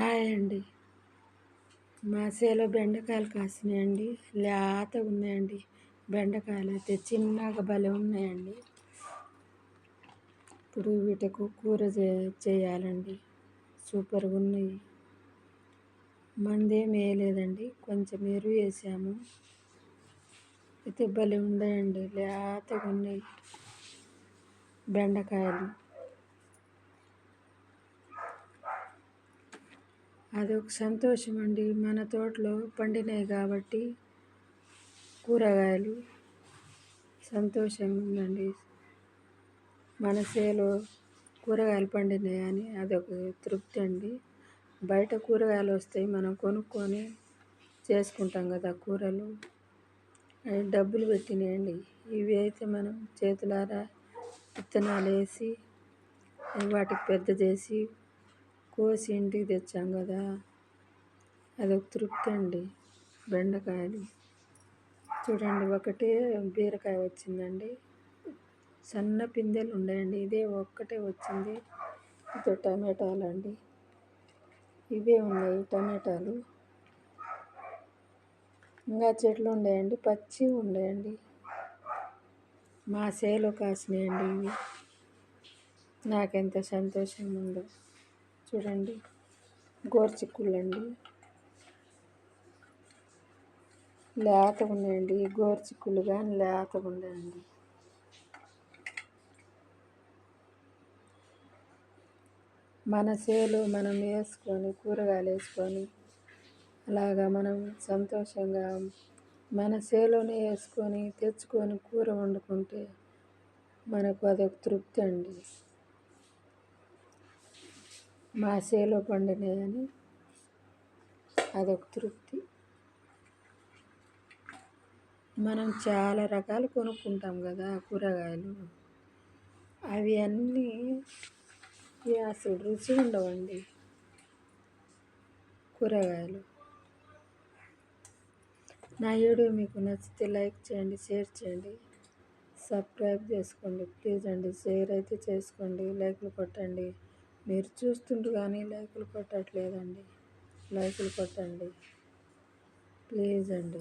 Hi అండి. మా చేలో బెండకాయలు కాసినాయండి. లేతగా ఉన్నాయండి. బెండకాయలు అయితే చిన్నగా భలే ఉన్నాయండి. ఇప్పుడు వీటికి కూర చేయాలండి. సూపర్గా ఉన్నాయి. మందేం వేయలేదండి, కొంచెం ఎరువు వేసాము. అయితే భలే ఉన్నాయండి, లేతగా ఉన్నాయి బెండకాయలు. అదొక సంతోషం అండి. మన తోటలో పండినాయి కాబట్టి కూరగాయలు సంతోషంగా ఉందండి. మన చేలో కూరగాయలు పండినాయని అదొక తృప్తి అండి. బయట కూరగాయలు వస్తాయి, మనం కొనుక్కొని చేసుకుంటాం కదా కూరలు, అవి డబ్బులు పెట్టినాయండి. ఇవి అయితే మనం చేతులారా విత్తనాలు వేసి వాటికి పెద్ద చేసి కోసి ఇంటికి తెచ్చాం కదా, అదొక తృప్తి అండి. బెండకాయలు చూడండి, ఒకటే బీరకాయ వచ్చిందండి. సన్న పిందెలు ఉన్నాయండి, ఇదే ఒక్కటే వచ్చింది. ఇదో టమాటాలు అండి, ఇవే ఉన్నాయి టమాటాలు. ఇంకా చెట్లు ఉన్నాయండి, పచ్చి ఉన్నాయండి. మా చేలో కాసినాయండి ఇవి. నాకెంత సంతోషంగా ఉందో చూడండి. గోరుచిక్కుళ్ళు అండి, లేతగా ఉన్నాయండి. గోరుచిక్కుళ్ళు కానీ లేతగా ఉన్నాయండి. మన చేలో మనం వేసుకొని కూరగాయలు వేసుకొని అలాగా మనం సంతోషంగా మన చేలోనే వేసుకొని తెచ్చుకొని కూర వండుకుంటే మనకు అదొక తృప్తి అండి. మా చేలో పండినాయని అదొక తృప్తి. మనం చాలా రకాలు కొనుక్కుంటాం కదా కూరగాయలు, అవి అన్నీ అసలు రుచి ఉండవండి కూరగాయలు. నా వీడియో మీకు నచ్చితే లైక్ చేయండి, షేర్ చేయండి, సబ్స్క్రైబ్ చేసుకోండి ప్లీజ్ అండి. షేర్ అయితే చేసుకోండి, లైక్లు కొట్టండి. మీరు చూస్తుండ్రు కానీ లైక్లు కొట్టట్లేదండి. లైక్లు కొట్టండి ప్లీజ్ అండి.